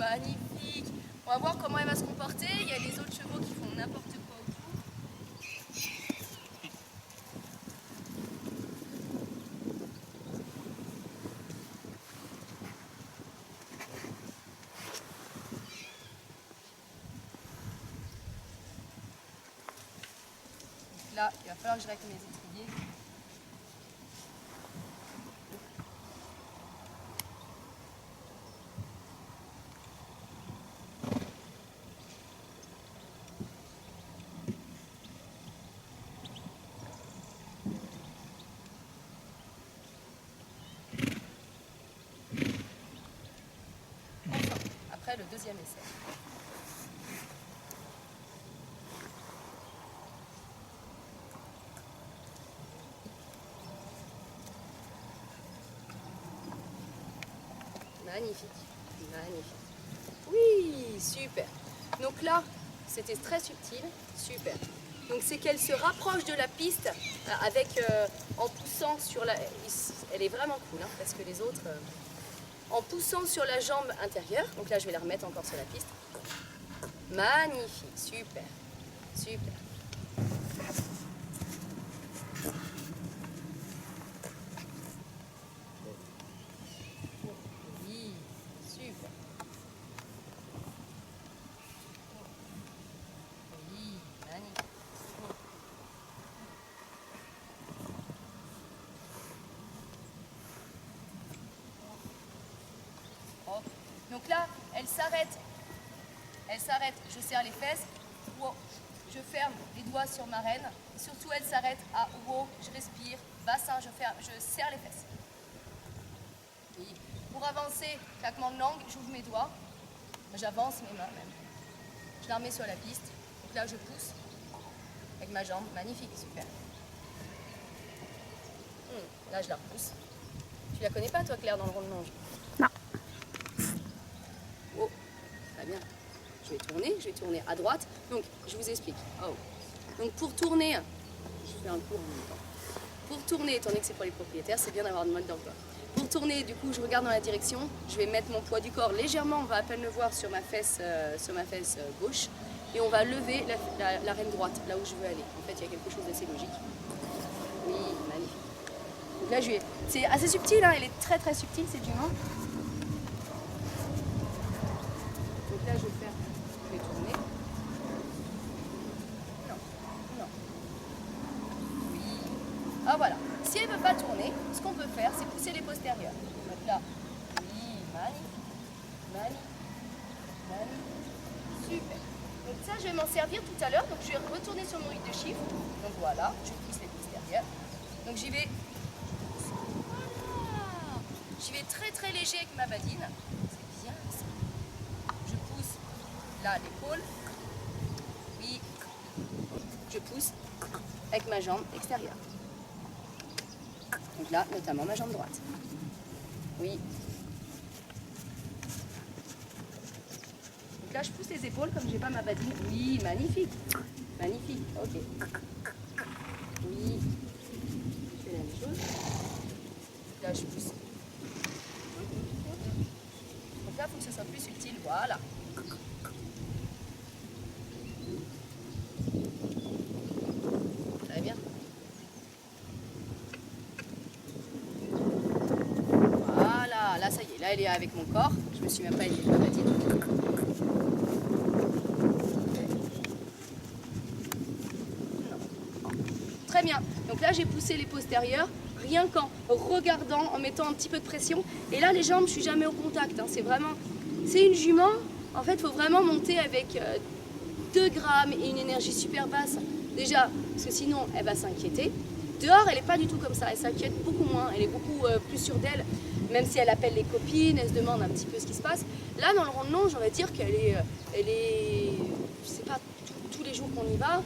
magnifique. On va voir comment elle va se comporter. Il y a les autres chevaux qui font n'importe quoi autour. Donc là, il va falloir que je règle mes étriers. Après le deuxième essai. Magnifique, magnifique. Oui, super. Donc là, c'était très subtil, super. Donc c'est qu'elle se rapproche de la piste avec, en poussant sur la... Elle est vraiment cool, hein, parce que les autres... en poussant sur la jambe intérieure, donc là je vais la remettre encore sur la piste. Magnifique, super, super. Oui, super. Oui, magnifique. Donc là, elle s'arrête, je serre les fesses, wow, je ferme les doigts sur ma reine, et surtout elle s'arrête à wow, je respire, bassin, je serre les fesses. Et pour avancer, claquement de langue, j'ouvre mes doigts, j'avance mes mains même. Je la remets sur la piste, donc là je pousse avec ma jambe, magnifique, super. Là je la repousse. Tu la connais pas toi Claire dans le rond de longe? Non. Oh, très bien. Je vais tourner à droite. Donc, je vous explique. Oh. Donc, pour tourner, je fais un cours en même temps. Pour tourner, étant donné que c'est pour les propriétaires, c'est bien d'avoir de mode d'emploi. Pour tourner, du coup, je regarde dans la direction. Je vais mettre mon poids du corps légèrement, on va à peine le voir sur ma fesse gauche. Et on va lever la reine droite, là où je veux aller. En fait, il y a quelque chose d'assez logique. Oui, magnifique. Donc là, c'est assez subtil, hein, elle est très très subtile, cette jument. Donc là, je vais tourner. Non, non. Oui. Ah voilà. Si elle ne veut pas tourner, ce qu'on peut faire, c'est pousser les postérieurs. Donc là, oui, magnifique, magnifique, magnifique. Super. Donc ça, je vais m'en servir tout à l'heure. Donc je vais retourner sur mon rythme de chiffre. Donc voilà, je pousse les postérieurs. Donc j'y vais. Voilà. J'y vais très très léger avec ma badine. C'est bien ça. Je pousse là l'épaule. Oui. Je pousse avec ma jambe extérieure. Donc là, notamment ma jambe droite. Oui. Donc là, je pousse les épaules comme j'ai pas ma badine. Oui, magnifique. Magnifique. Ok. Oui. Je fais la même chose. Là, je pousse. Donc là, il faut que ça soit plus subtil. Voilà. Très bien. Voilà, là ça y est, là elle est avec mon corps. Je me suis même pas aidée de ma badine. Très bien. Donc là j'ai poussé les postérieurs, rien qu'en regardant, en mettant un petit peu de pression. Et là les jambes, je suis jamais au contact. Hein. C'est une jument. En fait, il faut vraiment monter avec 2 grammes et une énergie super basse. Déjà, parce que sinon elle va s'inquiéter. Dehors, elle n'est pas du tout comme ça, elle s'inquiète beaucoup moins, elle est beaucoup plus sûre d'elle, même si elle appelle les copines, elle se demande un petit peu ce qui se passe. Là, dans le rond de longe, on va dire qu'elle est, je sais pas, tous les jours qu'on y va,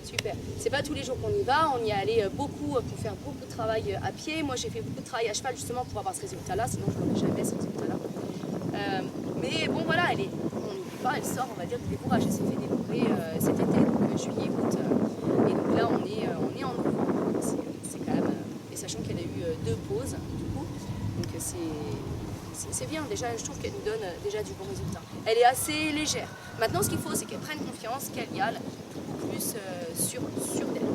super, c'est pas tous les jours qu'on y va, on y est allé beaucoup pour faire beaucoup de travail à pied. Moi, j'ai fait beaucoup de travail à cheval justement pour avoir ce résultat-là, sinon je n'aurais jamais ce résultat-là. Mais bon, voilà, on n'y peut pas, elle sort, on va dire, du décourage, elle s'est fait découvrir cet été, donc juillet, août. Et donc là, on est en novembre. C'est quand même. Et sachant qu'elle a eu 2 pauses, du coup, donc c'est c'est bien. Déjà, je trouve qu'elle nous donne déjà du bon résultat. Elle est assez légère. Maintenant, ce qu'il faut, c'est qu'elle prenne confiance, qu'elle y aille beaucoup plus sur d'elle.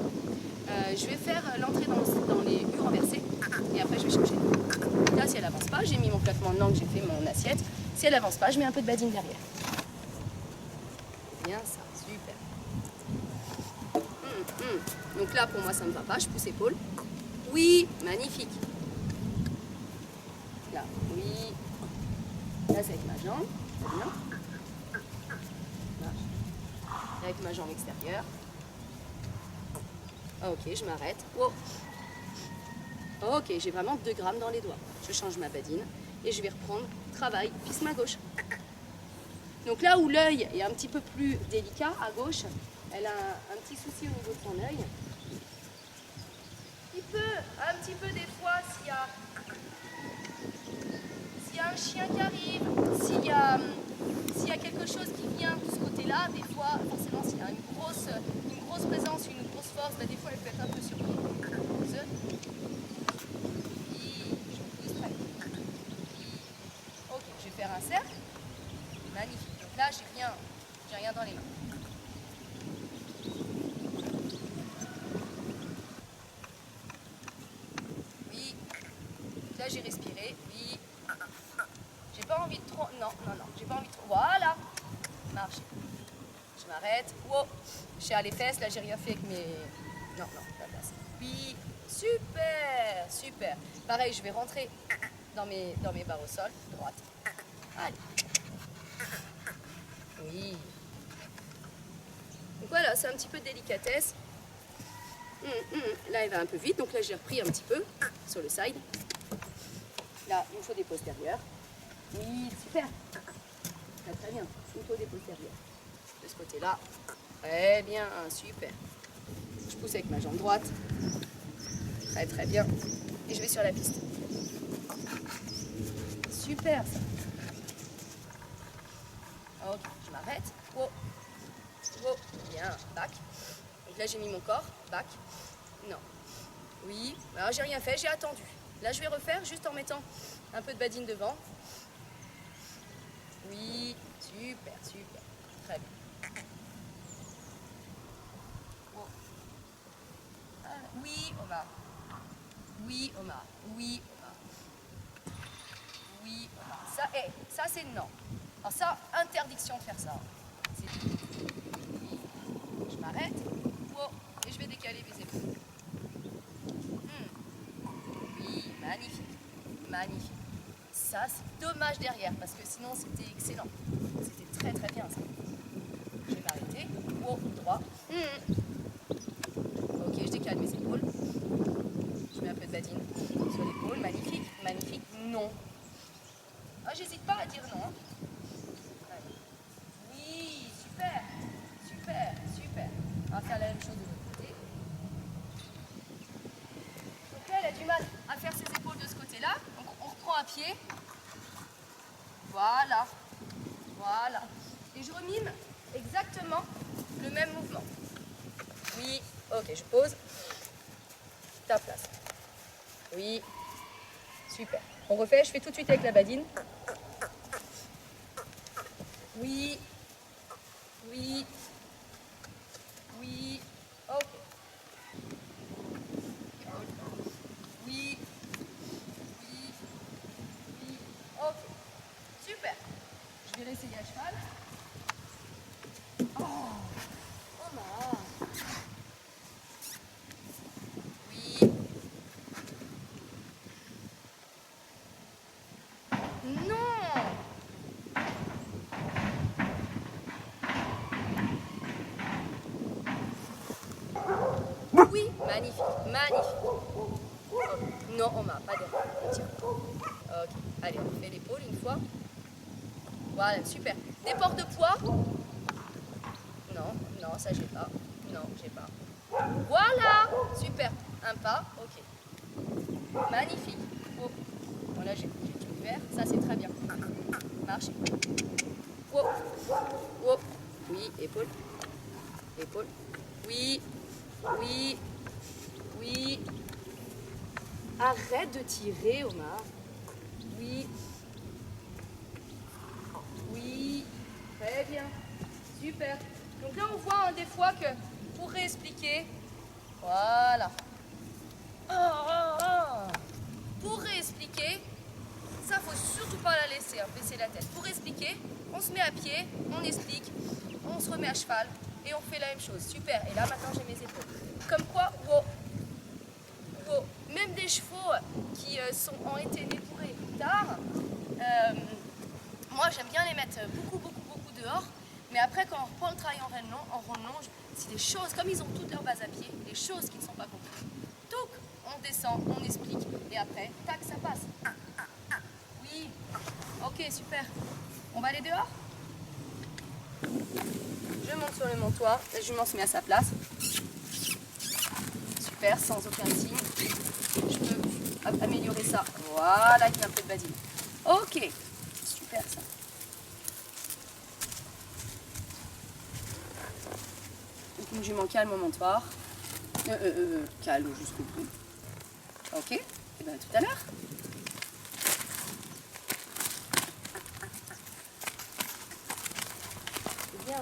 Je vais faire l'entrée dans les U renversés et après, je vais changer. Là, si elle avance pas, j'ai mis mon claquement de langue, j'ai fait mon assiette. Si elle avance pas, je mets un peu de badine derrière. Bien ça, super. Donc là, pour moi, ça ne va pas. Je pousse épaule. Oui, magnifique. Là, oui. Là, c'est avec ma jambe. Très bien. Là, avec ma jambe extérieure. Ok, je m'arrête. Wow. Ok, j'ai vraiment 2 grammes dans les doigts. Je change ma badine et je vais reprendre travail, piste ma gauche. Donc là où l'œil est un petit peu plus délicat, à gauche, elle a un petit souci au niveau de son œil. Il peut, un petit peu des fois, s'il y a un chien qui arrive, s'il y a quelque chose qui vient de ce côté-là, des fois, forcément, s'il y a une grosse présence, une grosse force, bah, des fois, elle peut être un peu surprise. Ok, je vais faire un cercle. Magnifique. Donc là, j'ai rien dans les mains. Oui. Là, j'ai respiré. Oui. J'ai pas envie de trop. Non. J'ai pas envie de trop. Voilà. Marche. Je m'arrête. Wow. Je suis à les fesses. Là, j'ai rien fait avec mes. Non, la place. Oui. Super. Pareil, je vais rentrer dans mes barres au sol. Droite. Allez. Oui. Donc voilà, c'est un petit peu de délicatesse. Là, elle va un peu vite, donc là, j'ai repris un petit peu sur le side. Là, il me faut des postérieurs. Oui, super. Très bien. Il me faut des postérieurs. De ce côté-là. Très bien, super. Je pousse avec ma jambe droite. Très bien. Et je vais sur la piste. Super, ça. Ok, je m'arrête. Wow. Bien, back. Donc là, j'ai mis mon corps, back. Non. Oui, alors j'ai rien fait, j'ai attendu. Là, je vais refaire juste en mettant un peu de badine devant. Oui, super. Très bien. Wow. Oui, Omar. Oui, Omar. Ça c'est non. Alors ça, interdiction de faire ça. Je m'arrête. Wow. Et je vais décaler mes épaules. Oui, magnifique. Ça, c'est dommage derrière, parce que sinon, c'était excellent. C'était très bien, ça. Je vais m'arrêter. Wow, droit. Ok, je décale mes épaules. Je mets un peu de badine sur l'épaule. Magnifique. Non. Ah, j'hésite pas à dire non. Hein. Oui, super. On va faire la même chose de l'autre côté. Donc là, elle a du mal à faire ses épaules de ce côté-là. Donc on reprend à pied. Voilà. Et je remime exactement le même mouvement. Oui, ok, je pose. Ta place. Oui, super. On refait, je fais tout de suite avec la badine. Oui, ok. Oui, ok. Super. Je vais réessayer à cheval. Oh là. Oui. Non. Oui, magnifique. Non, on m'a pas derrière. Tiens. Ok. Allez, on fait l'épaule une fois. Voilà, super. Des ports de poids. Non, ça j'ai pas. Non, j'ai pas. Voilà, super. Un pas, ok. Magnifique. Oh. Bon là j'ai tout faire. Ça c'est très bien. Marche. Oh. Oui, épaule. Oui. Arrête de tirer, Omar. Oui. bien. Super. Donc là, on voit des fois que pour réexpliquer, voilà. Pour réexpliquer, ça, faut surtout pas la laisser baisser la tête. Pour expliquer, on se met à pied, on explique, on se remet à cheval et on fait la même chose. Super. Et là, maintenant, j'ai mes épaules. Comme quoi, wow, wow. Même des chevaux qui ont été débourrés plus tard, moi, j'aime bien les mettre beaucoup dehors. Mais après, quand on reprend le travail en rond longe, c'est des choses, comme ils ont toutes leur base à pied, des choses qui ne sont pas comprises. Donc, on descend, on explique, et après, tac, ça passe. Oui, ok, super. On va aller dehors? Je monte sur le montoir, la jument se met à sa place. Super, sans aucun signe. Je peux améliorer ça. Voilà, avec un peu de basilic. Ok, super ça. Donc une jument calme au montoir. Calme jusqu'au bout. Ok, et bien tout à l'heure. Bien,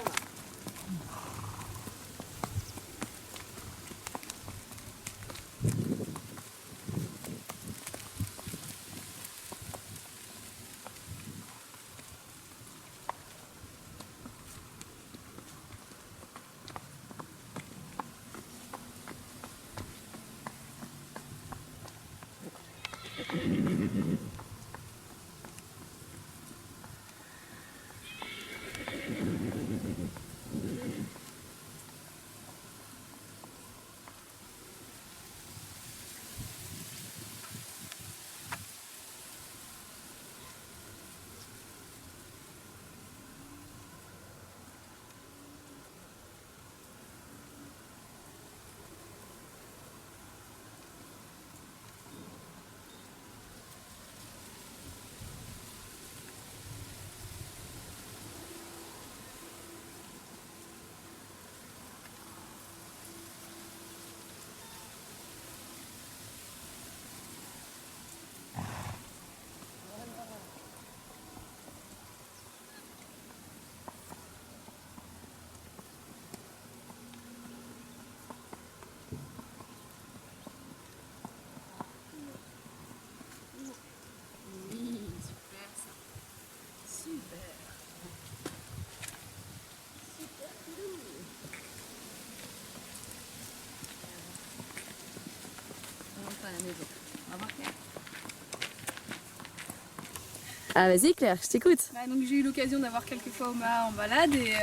Ah vas-y Claire, je t'écoute. Donc j'ai eu l'occasion d'avoir quelques fois Oma en balade et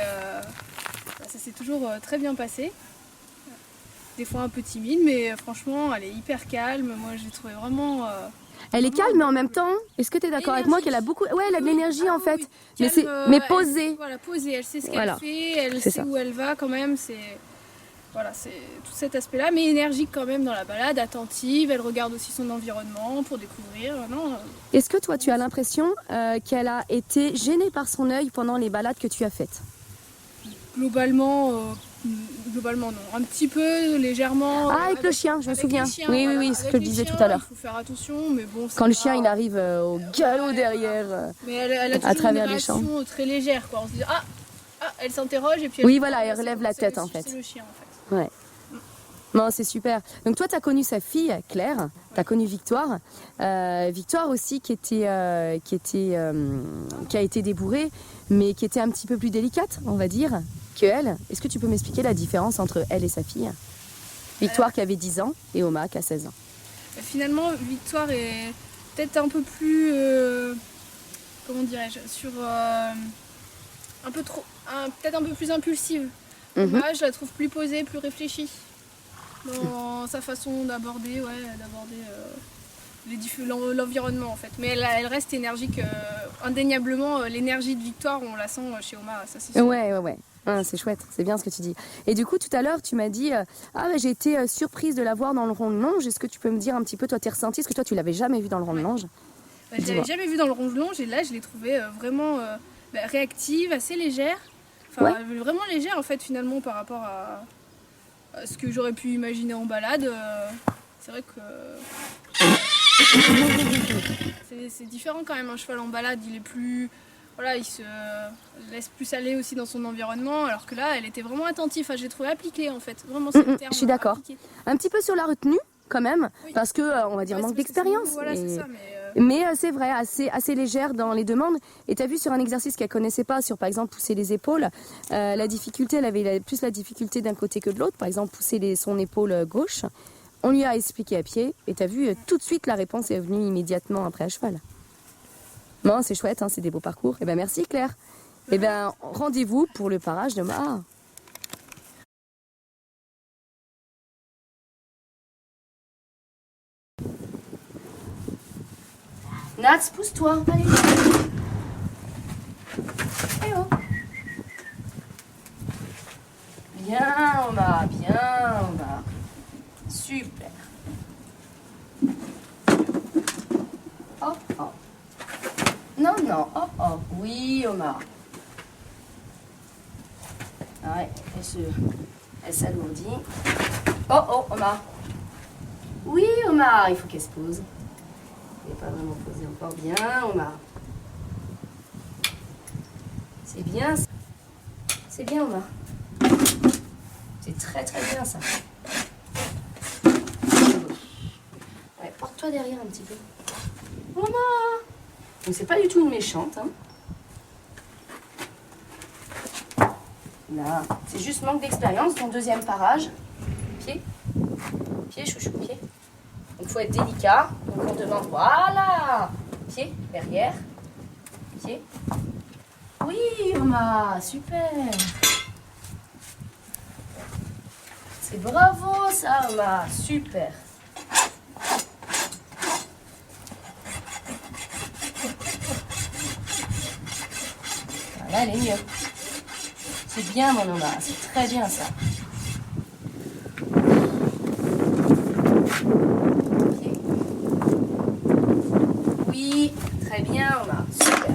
ça s'est toujours très bien passé. Des fois un peu timide, mais franchement elle est hyper calme. Moi j'ai trouvé vraiment... Elle est calme, mais en même temps, est-ce que tu es d'accord avec moi qu'elle a beaucoup... Ouais, elle a de l'énergie en fait, mais, mais posée. Voilà, posée, elle sait ce qu'elle fait, elle sait où elle va quand même. Voilà, c'est tout cet aspect-là, mais énergique quand même dans la balade, attentive, elle regarde aussi son environnement pour découvrir. Est-ce que toi, tu as l'impression qu'elle a été gênée par son œil pendant les balades que tu as faites? Globalement non. Un petit peu, légèrement. Ah, avec le chien, je me souviens. Oui, voilà, oui, ce que je disais tout à l'heure. Il faut faire attention, mais bon... Quand le chien, il arrive au galop derrière, mais elle a toujours à travers une les champs. réaction très légère, quoi. On se dit, elle s'interroge et puis... Oui, voilà, elle relève la tête, en fait. C'est le chien, en fait. Ouais. Non, c'est super. Donc toi, tu as connu sa fille, Claire, tu as connu Victoire. Victoire aussi qui a été débourrée, mais qui était un petit peu plus délicate, on va dire, que elle. Est-ce que tu peux m'expliquer la différence entre elle et sa fille? Victoire qui avait 10 ans et Oma qui a 16 ans. Finalement, Victoire est peut-être un peu plus... comment dirais-je? Un peu trop... peut-être un peu plus impulsive. Oma, je la trouve plus posée, plus réfléchie. Dans sa façon d'aborder l'environnement en fait. Mais elle reste énergique. Indéniablement, l'énergie de Victoire, on la sent chez Oma, ça c'est sûr. Ouais. Ah, c'est chouette, c'est bien ce que tu dis. Et du coup, tout à l'heure, tu m'as dit j'ai été surprise de la voir dans le rond de longe. Est-ce que tu peux me dire un petit peu, toi, tes ressentis? Parce que toi, tu l'avais jamais vue dans le rond de longe. Je l'avais jamais vue dans le rond de longe et là, je l'ai trouvée vraiment réactive, assez légère. Enfin, vraiment légère en fait, finalement, par rapport à ce que j'aurais pu imaginer en balade. C'est vrai que c'est différent quand même, un cheval en balade, il est plus voilà, il se laisse plus aller aussi dans son environnement, alors que là, elle était vraiment attentive. Enfin, j'ai trouvé appliquée en fait, vraiment c'est le terme. Je suis d'accord. Appliquée. Un petit peu sur la retenue quand même, Oui. parce que on va dire Ouais, manque c'est parce que c'est nouveau, d'expérience. voilà, c'est Et- ça, Mais c'est vrai, assez légère dans les demandes. Et tu as vu sur un exercice qu'elle connaissait pas, sur par exemple pousser les épaules, la difficulté, elle avait plus la difficulté d'un côté que de l'autre. Par exemple, pousser son épaule gauche. On lui a expliqué à pied, et tu as vu, tout de suite la réponse est venue immédiatement après à cheval. Non, c'est chouette, hein, c'est des beaux parcours. Eh ben merci Claire. Eh ben rendez-vous pour le parage de Maha. Nats, pousse-toi. Allez. Eh oh. Bien, Oma, bien, Oma. Super. Oh, oh. Non, non, oh, oh. Oui, Oma. Ouais, elle s'alourdit. Oh, oh, Oma. Oui, Oma, il faut qu'elle se pose. Elle n'est pas vraiment posée encore bien, Oma. C'est bien, ça. C'est bien, Oma. C'est très très bien, ça. Ouais, porte-toi derrière un petit peu. Oma. Donc c'est pas du tout une méchante, hein. Là, c'est juste manque d'expérience. Ton deuxième parage. Pied. Pied, chouchou, pied. Donc il faut être délicat. Donc on demande, voilà. Pied, derrière. Pied. Oui, Oma, super. C'est bravo ça, Oma, super. Voilà, elle est mieux. C'est bien, mon Oma, c'est très bien ça. Pied. Oui, très bien, Oma, super.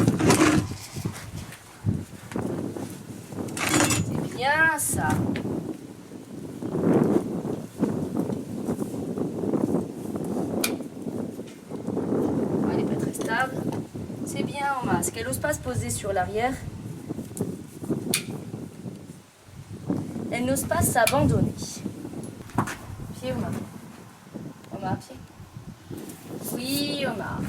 C'est bien ça. Elle n'est pas très stable. C'est bien, Oma. Parce qu'elle n'ose pas se poser sur l'arrière. Elle n'ose pas s'abandonner. Pied, Oma. Oma, pied. Oui, Oma.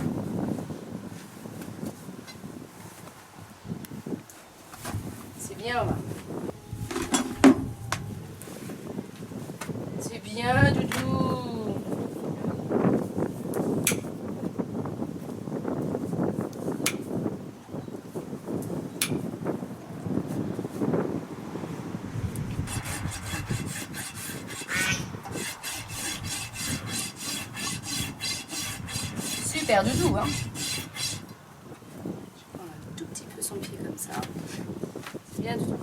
C'est bien, Oma. C'est bien, Doudou. Super, Doudou, hein. Je prends un tout petit peu son pied comme ça. C'est bien, Doudou.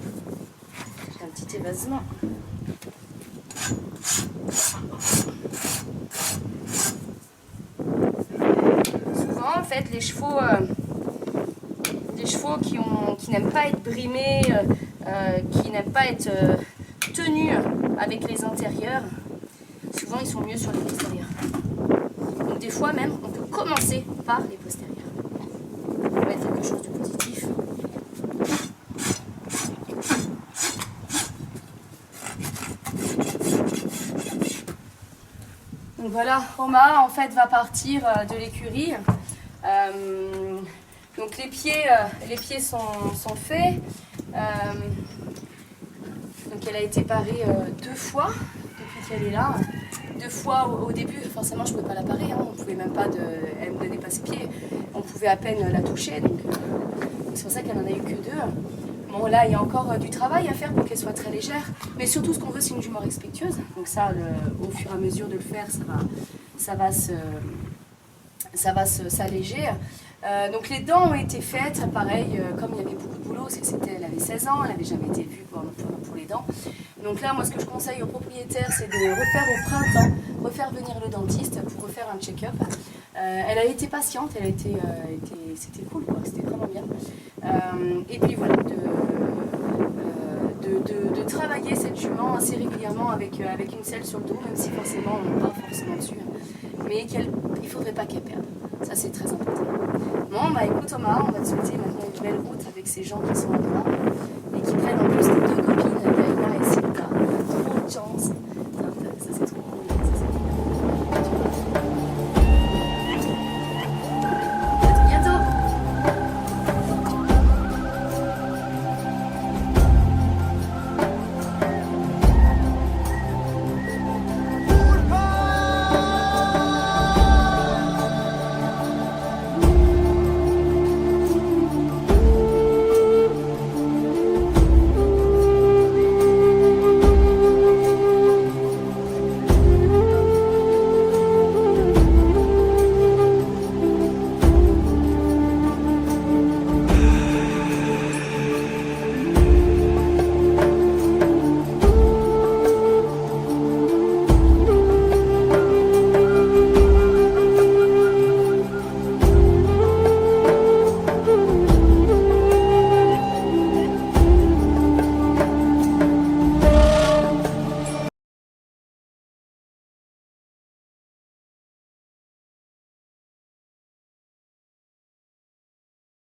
J'ai un petit évasement. Souvent, en fait, les chevaux qui n'aiment pas être brimés, qui n'aiment pas être tenus avec les intérieurs, souvent ils sont mieux sur les postérieurs. Donc des fois même, on peut commencer par les postérieurs. Ça va être quelque chose de positif. Donc voilà, Oma en fait va partir de l'écurie. Donc les pieds sont faits. Donc elle a été parée 2 fois depuis qu'elle est là. 2 fois au début, forcément je ne pouvais pas la parer, hein. On pouvait même pas elle me donnait pas ses pieds, on pouvait à peine la toucher, donc c'est pour ça qu'elle n'en a eu que 2. Bon là il y a encore du travail à faire pour qu'elle soit très légère, mais surtout ce qu'on veut c'est une jument respectueuse, donc ça au fur et à mesure de le faire ça va s'alléger. Donc les dents ont été faites, pareil, comme il y avait beaucoup de boulot, parce que elle avait 16 ans, elle n'avait jamais été vue pour les dents. Donc là, moi, ce que je conseille aux propriétaires, c'est de refaire au printemps, refaire venir le dentiste pour refaire un check-up. Elle a été patiente, c'était cool, quoi, c'était vraiment bien. Et puis voilà, de travailler cette jument assez régulièrement avec une selle sur le dos, même si forcément on n'est pas forcément dessus, mais il ne faudrait pas qu'elle perde. Ça, c'est très important. Bon, bah écoute Thomas, on va te souhaiter maintenant une belle route avec ces gens qui sont à droite.